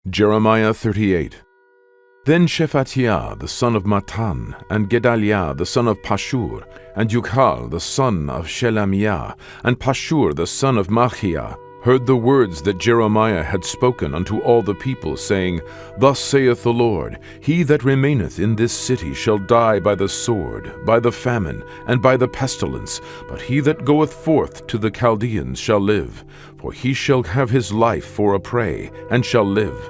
Jeremiah 38. Then Shephatiah the son of Matan, and Gedaliah the son of Pashur, and Yuchal the son of Shelemiah, and Pashur the son of Malchiah, heard the words that Jeremiah had spoken unto all the people, saying, Thus saith the Lord, He that remaineth in this city shall die by the sword, by the famine, and by the pestilence, but he that goeth forth to the Chaldeans shall live, for he shall have his life for a prey, and shall live.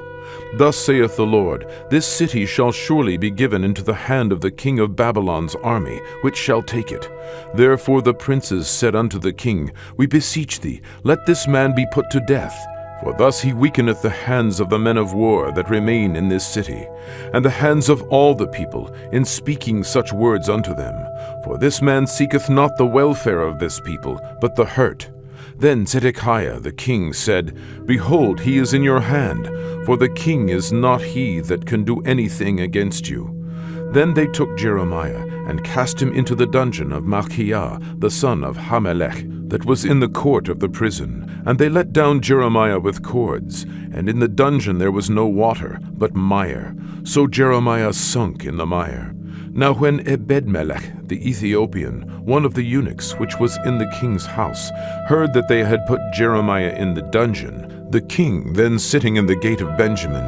Thus saith the Lord, This city shall surely be given into the hand of the king of Babylon's army, which shall take it. Therefore the princes said unto the king, We beseech thee, let this man be put to death. For thus he weakeneth the hands of the men of war that remain in this city, and the hands of all the people, in speaking such words unto them. For this man seeketh not the welfare of this people, but the hurt. Then Zedekiah the king said, Behold, he is in your hand, for the king is not he that can do anything against you. Then they took Jeremiah, and cast him into the dungeon of Malchiah the son of Hamelech, that was in the court of the prison. And they let down Jeremiah with cords, and in the dungeon there was no water, but mire. So Jeremiah sunk in the mire. Now when Ebedmelech the Ethiopian, one of the eunuchs which was in the king's house, heard that they had put Jeremiah in the dungeon, the king then sitting in the gate of Benjamin,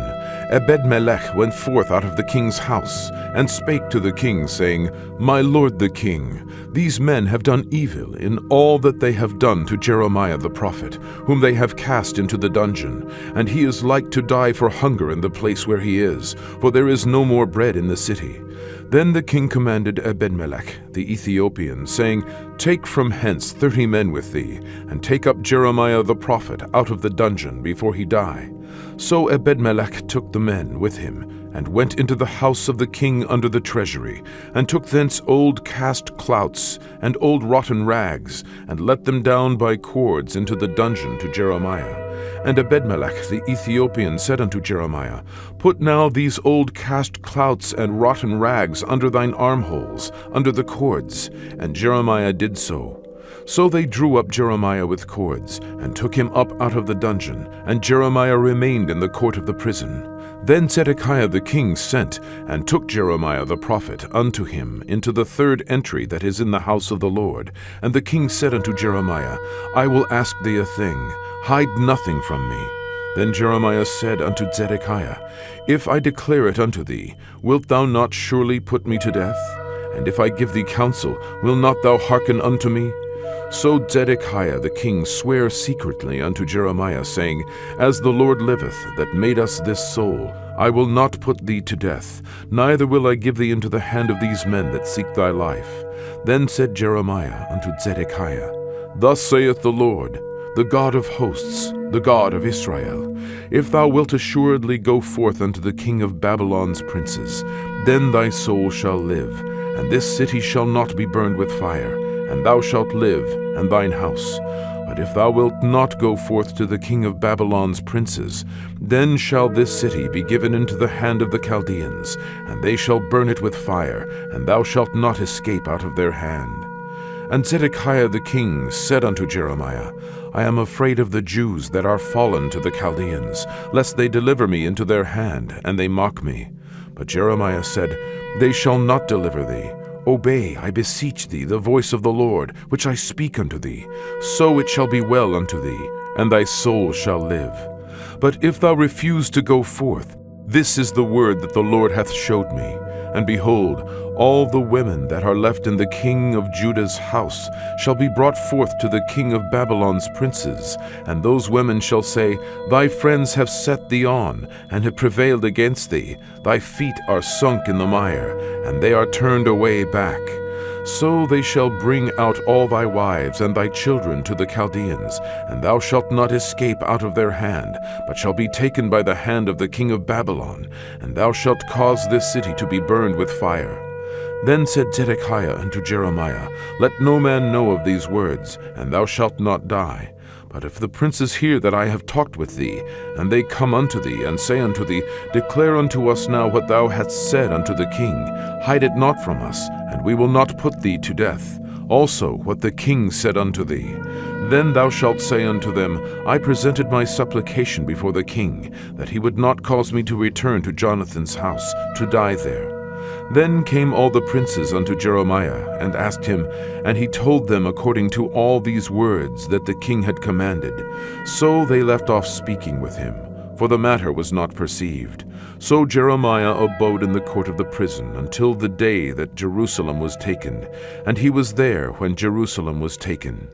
Ebedmelech went forth out of the king's house, and spake to the king, saying, My lord the king, these men have done evil in all that they have done to Jeremiah the prophet, whom they have cast into the dungeon, and he is like to die for hunger in the place where he is, for there is no more bread in the city. Then the king commanded Ebedmelech the Ethiopian, saying, Take from hence 30 men with thee, and take up Jeremiah the prophet out of the dungeon before he die. So Ebedmelech took the men with him, and went into the house of the king under the treasury, and took thence old cast clouts and old rotten rags, and let them down by cords into the dungeon to Jeremiah. And Ebedmelech the Ethiopian said unto Jeremiah, Put now these old cast clouts and rotten rags under thine armholes, under the cords. And Jeremiah did so. So they drew up Jeremiah with cords, and took him up out of the dungeon, and Jeremiah remained in the court of the prison. Then Zedekiah the king sent, and took Jeremiah the prophet unto him into the third entry that is in the house of the Lord. And the king said unto Jeremiah, I will ask thee a thing, hide nothing from me. Then Jeremiah said unto Zedekiah, If I declare it unto thee, wilt thou not surely put me to death? And if I give thee counsel, will not thou hearken unto me? So Zedekiah the king sware secretly unto Jeremiah, saying, As the Lord liveth, that made us this soul, I will not put thee to death, neither will I give thee into the hand of these men that seek thy life. Then said Jeremiah unto Zedekiah, Thus saith the Lord, the God of hosts, the God of Israel, If thou wilt assuredly go forth unto the king of Babylon's princes, then thy soul shall live, and this city shall not be burned with fire, and thou shalt live, and thine house. But if thou wilt not go forth to the king of Babylon's princes, then shall this city be given into the hand of the Chaldeans, and they shall burn it with fire, and thou shalt not escape out of their hand. And Zedekiah the king said unto Jeremiah, I am afraid of the Jews that are fallen to the Chaldeans, lest they deliver me into their hand, and they mock me. But Jeremiah said, They shall not deliver thee. Obey, I beseech thee, the voice of the Lord, which I speak unto thee. So it shall be well unto thee, and thy soul shall live. But if thou refuse to go forth, this is the word that the Lord hath showed me. And behold, all the women that are left in the king of Judah's house shall be brought forth to the king of Babylon's princes, and those women shall say, Thy friends have set thee on, and have prevailed against thee. Thy feet are sunk in the mire, and they are turned away back. So they shall bring out all thy wives and thy children to the Chaldeans, and thou shalt not escape out of their hand, but shall be taken by the hand of the king of Babylon, and thou shalt cause this city to be burned with fire. Then said Zedekiah unto Jeremiah, Let no man know of these words, and thou shalt not die. But if the princes hear that I have talked with thee, and they come unto thee, and say unto thee, Declare unto us now what thou hast said unto the king, hide it not from us, and we will not put thee to death. Also what the king said unto thee. Then thou shalt say unto them, I presented my supplication before the king, that he would not cause me to return to Jonathan's house, to die there. Then came all the princes unto Jeremiah, and asked him, and he told them according to all these words that the king had commanded. So they left off speaking with him, for the matter was not perceived. So Jeremiah abode in the court of the prison until the day that Jerusalem was taken, and he was there when Jerusalem was taken.